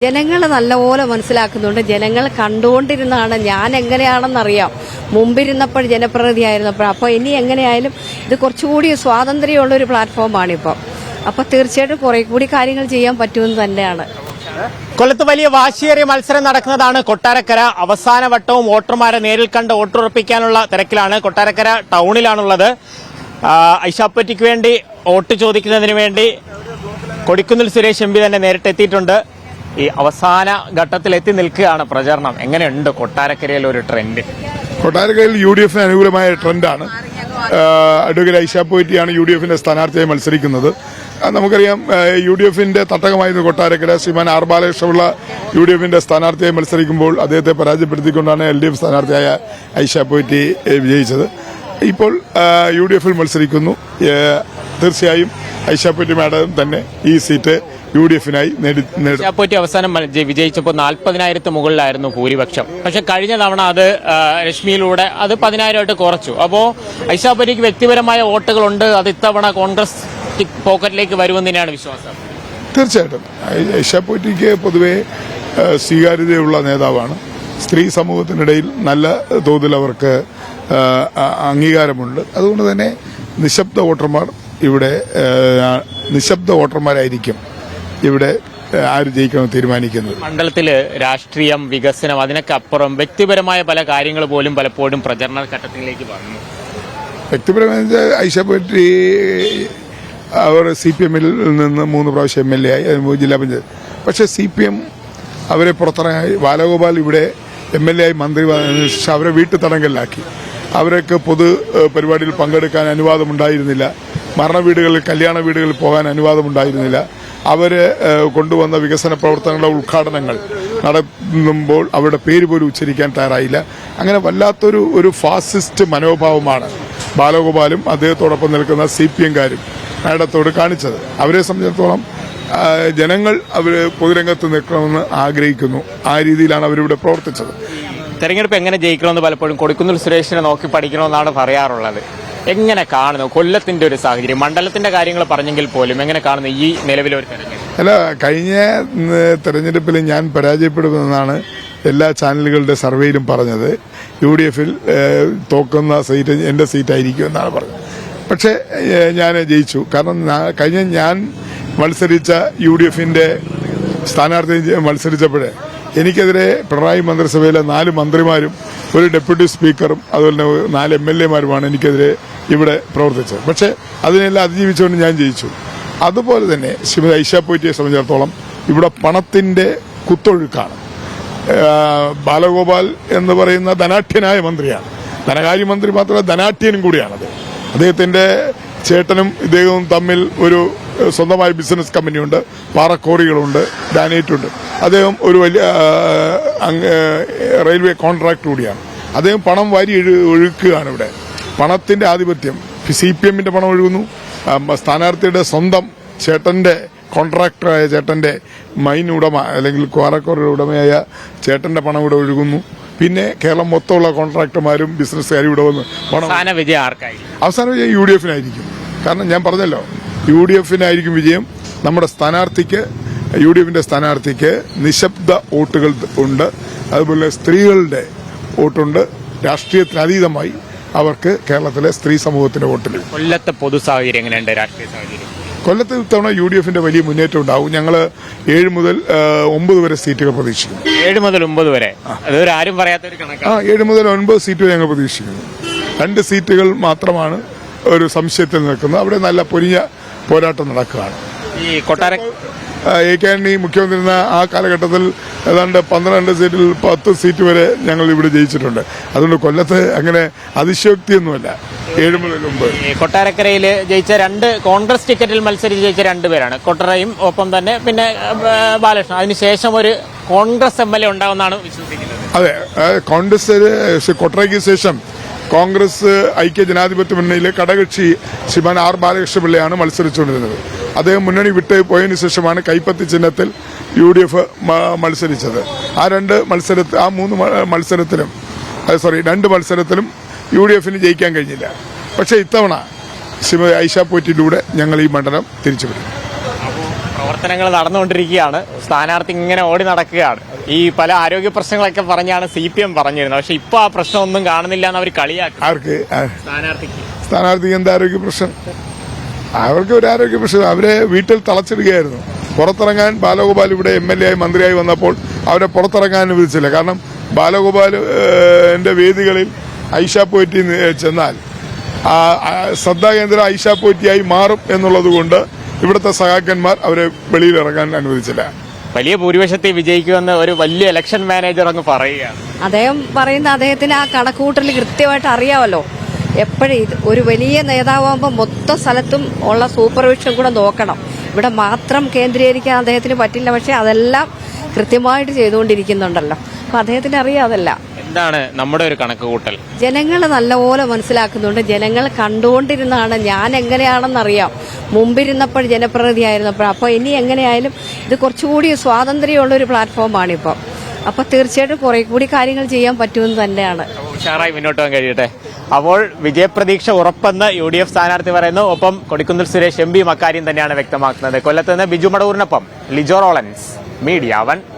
ജനങ്ങൾ നല്ലപോലെ മനസ്സിലാക്കുന്നുണ്ട്. ജനങ്ങൾ കണ്ടുകൊണ്ടിരുന്നതാണ്. ഞാൻ എങ്ങനെയാണെന്നറിയാം, മുമ്പിരുന്നപ്പോൾ ജനപ്രതിനിധിയായിരുന്നപ്പോൾ. അപ്പോൾ ഇനി എങ്ങനെയായാലും ഇത് കുറച്ചുകൂടി സ്വാതന്ത്ര്യമുള്ളൊരു പ്ലാറ്റ്ഫോമാണിപ്പോൾ. അപ്പോൾ തീർച്ചയായിട്ടും കുറെ കൂടി കാര്യങ്ങൾ ചെയ്യാൻ പറ്റുമെന്ന് തന്നെയാണ്. കൊല്ലത്ത് വലിയ വാശിയേറിയ മത്സരം നടക്കുന്നതാണ് കൊട്ടാരക്കര. അവസാന വട്ടവും വോട്ടർമാരെ നേരിൽ കണ്ട് വോട്ടുറപ്പിക്കാനുള്ള തിരക്കിലാണ്. കൊട്ടാരക്കര ടൗണിലാണുള്ളത്. ഐഷാപ്പറ്റിക്ക് വേണ്ടി വോട്ട് ചോദിക്കുന്നതിന് വേണ്ടി കൊടിക്കുന്നിൽ സുരേഷ് എം പി തന്നെ നേരിട്ടെത്തിയിട്ടുണ്ട്. ഈ അവസാന ഘട്ടത്തിൽ എത്തി നിൽക്കുകയാണ് പ്രചരണം. എങ്ങനെയുണ്ട് കൊട്ടാരക്കരയിൽ ഒരു ട്രെൻഡ്? കൊട്ടാരക്കരയിൽ UDF അനുകൂലമായ ട്രെൻഡാണ്. അഡ്വക്കേറ്റ് ഐഷാപ്പറ്റിയാണ് UDF സ്ഥാനാർത്ഥിയായി മത്സരിക്കുന്നത്. നമുക്കറിയാം, UDF തട്ടകമായിരുന്നു കൊട്ടാരക്കര. ശ്രീമാൻ ആർ ബാലകൃഷ്ണപിള്ള UDF സ്ഥാനാർത്ഥിയായി മത്സരിക്കുമ്പോൾ അദ്ദേഹത്തെ പരാജയപ്പെടുത്തിക്കൊണ്ടാണ് LDF സ്ഥാനാർത്ഥിയായ ഐഷാപ്പറ്റി വിജയിച്ചത്. ഇപ്പോൾ UDF മത്സരിക്കുന്നു. തീർച്ചയായും ഐഷാപ്പറ്റി മാഡം തന്നെ ഈ സീറ്റ് UDF-നായി ഐഷാപ്പറ്റി അവസാനം വിജയിച്ചപ്പോൾ 40,000 മുകളിലായിരുന്നു ഭൂരിപക്ഷം. പക്ഷെ കഴിഞ്ഞ തവണ അത് രശ്മിയിലൂടെ അത് 10,000 കുറച്ചു. അപ്പോൾ ഐഷാപ്പറ്റിക്ക് വ്യക്തിപരമായ വോട്ടുകളുണ്ട്. അത് ഇത്തവണ കോൺഗ്രസ് പോക്കറ്റിലേക്ക് വരുമെന്ന് തന്നെയാണ് വിശ്വാസം. തീർച്ചയായിട്ടും ഐഷാപ്പറ്റിക്ക് പൊതുവെ സ്വീകാര്യതയുള്ള നേതാവാണ്. സ്ത്രീ സമൂഹത്തിനിടയിൽ നല്ല തോതിൽ അവർക്ക് അംഗീകാരമുണ്ട്. അതുകൊണ്ട് തന്നെ നിശബ്ദ വോട്ടർമാരായിരിക്കും ഇവിടെ ആര് ജയിക്കണമെന്ന് തീരുമാനിക്കുന്നത്. മണ്ഡലത്തില് രാഷ്ട്രീയം, വികസനം, അതിനൊക്കെ അപ്പുറം വ്യക്തിപരമായ പല കാര്യങ്ങൾ പോലും പലപ്പോഴും പ്രചരണ ഘട്ടത്തിലേക്ക് വന്നു. വ്യക്തിപരമായ ഐഷാപ്പറ്റി അവർ CPM-ൽ നിന്ന് 3 പ്രാവശ്യം MLA ആയി, ജില്ലാ പഞ്ചായത്ത്. പക്ഷെ CPM അവരെ പുറത്തിറങ്ങി. ബാലഗോപാൽ ഇവിടെ MLA ആയി മന്ത്രി ശേഷം അവരെ വീട്ടുതടങ്കലിലാക്കി. അവർക്ക് പൊതു പരിപാടിയിൽ പങ്കെടുക്കാൻ അനുവാദമുണ്ടായിരുന്നില്ല. മരണവീടുകളിൽ, കല്യാണ വീടുകളിൽ പോകാൻ അനുവാദമുണ്ടായിരുന്നില്ല. അവര് കൊണ്ടുവന്ന വികസന പ്രവർത്തനങ്ങളുടെ ഉദ്ഘാടനങ്ങൾ നടത്തുമ്പോൾ അവരുടെ പേര് പോലും ഉച്ചരിക്കാൻ തയ്യാറായില്ല. അങ്ങനെ വല്ലാത്തൊരു ഫാസിസ്റ്റ് മനോഭാവമാണ് ബാലഗോപാലും അദ്ദേഹത്തോടൊപ്പം നിൽക്കുന്ന CPM-കാരും മാഡത്തോട് കാണിച്ചത്. അവരെ സംബന്ധിച്ചിടത്തോളം ജനങ്ങൾ അവര് പൊതുരംഗത്ത് നിൽക്കണമെന്ന് ആഗ്രഹിക്കുന്നു. ആ രീതിയിലാണ് അവരിവിടെ പ്രവർത്തിച്ചത്. തെരഞ്ഞെടുപ്പ് എങ്ങനെ ജയിക്കണമെന്ന് പലപ്പോഴും കൊടിക്കുന്നിൽ സുരേഷിനെ നോക്കി പഠിക്കണമെന്നാണ് പറയാറുള്ളത്. എങ്ങനെ കാണുന്നു കൊല്ലത്തിന്റെ ഒരു സാഹചര്യം? മണ്ഡലത്തിന്റെ കാര്യങ്ങൾ പറഞ്ഞെങ്കിൽ പോലും എങ്ങനെ കാണുന്നു ഈ നിലവിലെ ഒരു തെരഞ്ഞെടുപ്പ്? അല്ല, കഴിഞ്ഞ തെരഞ്ഞെടുപ്പിൽ ഞാൻ പരാജയപ്പെടുമെന്നാണ് എല്ലാ ചാനലുകളുടെ സർവേയിലും പറഞ്ഞത്. UDF-ൽ തോക്കുന്ന സീറ്റ് എന്റെ സീറ്റായിരിക്കും എന്നാണ് പറഞ്ഞത്. പക്ഷെ ഞാൻ ജയിച്ചു. കാരണം കഴിഞ്ഞ ഞാൻ മത്സരിച്ച UDF-ന്റെ സ്ഥാനാർത്ഥി മത്സരിച്ചപ്പോഴേ എനിക്കെതിരെ പിണറായി മന്ത്രിസഭയിലെ 4 മന്ത്രിമാരും 1 ഡെപ്യൂട്ടി സ്പീക്കറും അതുപോലെ തന്നെ 4 MLA-മാരുമാണ് എനിക്കെതിരെ ഇവിടെ പ്രവർത്തിച്ചത്. പക്ഷെ അതിനെല്ലാം അതിജീവിച്ചുകൊണ്ട് ഞാൻ ജയിച്ചു. അതുപോലെ തന്നെ ശ്രീമതി ഐഷാപ്പറ്റിയെ സംബന്ധിച്ചിടത്തോളം ഇവിടെ പണത്തിന്റെ കുത്തൊഴുക്കാണ്. ബാലഗോപാൽ എന്ന് പറയുന്ന ധനാഢ്യനായ മന്ത്രിയാണ്. ധനകാര്യമന്ത്രി മാത്രമല്ല, ധനാഢ്യനും കൂടിയാണത്. അദ്ദേഹത്തിന്റെ ചേട്ടനും ഇദ്ദേഹവും തമ്മിൽ ഒരു സ്വന്തമായ ബിസിനസ് കമ്പനിയുണ്ട്, പാറക്കോറികളുണ്ട്, ഗ്രാനൈറ്റുണ്ട്. അദ്ദേഹം ഒരു വലിയ റെയിൽവേ കോൺട്രാക്ട് കൂടിയാണ്. അദ്ദേഹം പണം വാരി ഒഴുക്കുകയാണ് ഇവിടെ. പണത്തിന്റെ ആധിപത്യം. CPM-ന്റെ പണം ഒഴുകുന്നു. സ്ഥാനാർത്ഥിയുടെ സ്വന്തം ചേട്ടന്റെ കോൺട്രാക്ടറായ ചേട്ടന്റെ മൈൻ ഉടമ അല്ലെങ്കിൽ പാറക്കോറിയുടെ ഉടമയായ ചേട്ടന്റെ പണം ഇവിടെ ഒഴുകുന്നു. പിന്നെ കേരളം മൊത്തമുള്ള കോൺട്രാക്ടർമാരും ബിസിനസ്സുകാരും ഇവിടെ വന്ന് അവസാന വിജയം UDF-നായിരിക്കും. കാരണം ഞാൻ പറഞ്ഞല്ലോ, UDF-നായിരിക്കും വിജയം. നമ്മുടെ സ്ഥാനാർത്ഥിക്ക്, UDF-ന്റെ സ്ഥാനാർത്ഥിക്ക് നിശബ്ദ വോട്ടുകൾ ഉണ്ട്. അതുപോലെ സ്ത്രീകളുടെ വോട്ടുണ്ട്. രാഷ്ട്രീയത്തിനതീതമായി അവർക്ക് കേരളത്തിലെ സ്ത്രീ സമൂഹത്തിന്റെ വോട്ടിൽ. കൊല്ലത്തെ പൊതു സാഹചര്യം എങ്ങനെയുണ്ട്? രാഷ്ട്രീയ സാഹചര്യം കൊല്ലത്ത് ഇത്തവണ UDF-ന്റെ വലിയ മുന്നേറ്റം ഉണ്ടാവും. ഞങ്ങൾ 7 മുതൽ 9 വരെ സീറ്റുകൾ പ്രതീക്ഷിക്കുന്നു. 7 മുതൽ 9 വരെ? അതൊരു ആരും പറയാത്തൊരു കണക്കാണ്. 7 മുതൽ 9 സീറ്റുകൾ ഞങ്ങൾ പ്രതീക്ഷിക്കുന്നു. 2 സീറ്റുകൾ മാത്രമാണ് ഒരു സംശയത്തിൽ നിൽക്കുന്നത്. അവിടെ നല്ല പൊരിഞ്ഞ പോരാട്ടം നടക്കുകയാണ്. ഈ കൊട്ടാര AK ആന്റണി മുഖ്യമന്ത്രി ആ കാലഘട്ടത്തിൽ ഏതാണ്ട് 12 സീറ്റിൽ 10 സീറ്റ് വരെ ഞങ്ങൾ ഇവിടെ ജയിച്ചിട്ടുണ്ട്. അതുകൊണ്ട് കൊല്ലത്ത് അങ്ങനെ അതിശയോക്തിയൊന്നുമല്ല. 7 മുതൽ 9 കൊട്ടാരക്കരയിൽ ജയിച്ച 2 കോൺഗ്രസ് ടിക്കറ്റിൽ മത്സരിച്ച് ജയിച്ച 2 പേരാണ്. കൊട്ടറയും ഒപ്പം തന്നെ പിന്നെ ബാലകൃഷ്ണൻ. അതിനുശേഷം ഒരു കോൺഗ്രസ് MLA ഉണ്ടാവുമെന്നാണ് വിശ്വസിക്കുന്നത്. അതെ, കോൺഗ്രസ് കൊട്ടറയ്ക്ക് ശേഷം കോൺഗ്രസ് ഐക്യ ജനാധിപത്യ മുന്നണിയിലെ ഘടകകക്ഷി ശ്രീമാൻ ആർ ബാലകൃഷ്ണപിള്ളയാണ് മത്സരിച്ചുകൊണ്ടിരുന്നത്. അദ്ദേഹം മുന്നണി വിട്ട് പോയതിനു ശേഷമാണ് കൈപ്പത്തി ചിഹ്നത്തിൽ UDF മത്സരിച്ചത്. ആ 2 മത്സരത്തിലും UDF-ന് ജയിക്കാൻ കഴിഞ്ഞില്ല. പക്ഷെ ഇത്തവണ ശ്രീമതി ഐഷാപ്പറ്റിയിലൂടെ ഞങ്ങൾ ഈ മണ്ഡലം തിരിച്ചുവിടും. പ്രവർത്തനങ്ങൾ നടന്നുകൊണ്ടിരിക്കുകയാണ്. സ്ഥാനാർത്ഥി ഇങ്ങനെ ഓടി നടക്കുകയാണ്. ഈ പല ആരോഗ്യ പ്രശ്നങ്ങളൊക്കെ പറഞ്ഞാണ് CPM പറഞ്ഞിരുന്നത്. പക്ഷെ ഇപ്പൊ ആ പ്രശ്നമൊന്നും കാണുന്നില്ല എന്ന് അവർ കളിയാക്കി. ആർക്ക്? സ്ഥാനാർത്ഥിക്ക് എന്താ ആരോഗ്യ പ്രശ്നം? അവർക്ക് ഒരു ആരോഗ്യ പ്രശ്നം. അവരെ വീട്ടിൽ തളച്ചിടുകയായിരുന്നു. പുറത്തിറങ്ങാൻ ബാലഗോപാൽ ഇവിടെ MLA ആയി മന്ത്രിയായി വന്നപ്പോൾ അവരെ പുറത്തിറങ്ങാൻ അനുവദിച്ചില്ല. കാരണം ബാലഗോപാലിന്റെ വേദികളിൽ ഐഷ പോറ്റി ചെന്നാൽ ശ്രദ്ധാകേന്ദ്രം ഐഷ പോറ്റിയായി മാറും എന്നുള്ളത് കൊണ്ട് ഇവിടുത്തെ സഹാക്കന്മാർ അവരെ വെളിയിൽ ഇറങ്ങാൻ അനുവദിച്ചില്ല. വലിയ ഭൂരിപക്ഷത്തിൽ വിജയിക്കുമെന്ന് ഒരു വലിയ ഇലക്ഷൻ മാനേജർ അങ്ങ് പറയുകയാണ്. അദ്ദേഹം പറയുന്ന അദ്ദേഹത്തിന് ആ കണക്കുകൂട്ടൽ കൃത്യമായിട്ട് അറിയാമല്ലോ. എപ്പോഴും ഒരു വലിയ നേതാവാകുമ്പോൾ മൊത്തം സ്ഥലത്തും ഉള്ള സൂപ്പർവിഷൻ കൂടെ നോക്കണം. ഇവിടെ മാത്രം കേന്ദ്രീകരിക്കാൻ അദ്ദേഹത്തിന് പറ്റില്ല. പക്ഷെ അതെല്ലാം കൃത്യമായിട്ട് ചെയ്തുകൊണ്ടിരിക്കുന്നുണ്ടല്ലോ. അപ്പൊ അദ്ദേഹത്തിന് അറിയാം അതെല്ലാം. എന്താണ് നമ്മുടെ ഒരു കണക്ക് കൂട്ടൽ? ജനങ്ങൾ നല്ലപോലെ മനസ്സിലാക്കുന്നുണ്ട്. ജനങ്ങൾ കണ്ടുകൊണ്ടിരുന്നാണ് ഞാൻ എങ്ങനെയാണെന്നറിയാം. മുമ്പിരുന്നപ്പോൾ ജനപ്രതിനിധിയായിരുന്നപ്പോൾ. അപ്പോൾ ഇനി എങ്ങനെയായാലും ഇത് കുറച്ചുകൂടി സ്വാതന്ത്ര്യമുള്ള ഒരു പ്ലാറ്റ്ഫോമാണിപ്പോൾ. അപ്പൊ തീർച്ചയായിട്ടും കുറെ കൂടി കാര്യങ്ങൾ ചെയ്യാൻ പറ്റുമെന്ന് തന്നെയാണ്. ഉഷാറായി മുന്നോട്ട് പോകാൻ കഴിയട്ടെ. അപ്പോൾ വിജയപ്രതീക്ഷ ഉറപ്പെന്ന് UDF സ്ഥാനാർത്ഥി പറയുന്നു. ഒപ്പം കൊടിക്കുന്നിൽ സുരേഷ് MP അക്കാര്യം തന്നെയാണ് വ്യക്തമാക്കുന്നത്. കൊല്ലത്ത് നിന്ന് ബിജു മടവൂരിനൊപ്പം ലിജോ റോളൻസ്, മീഡിയ 1.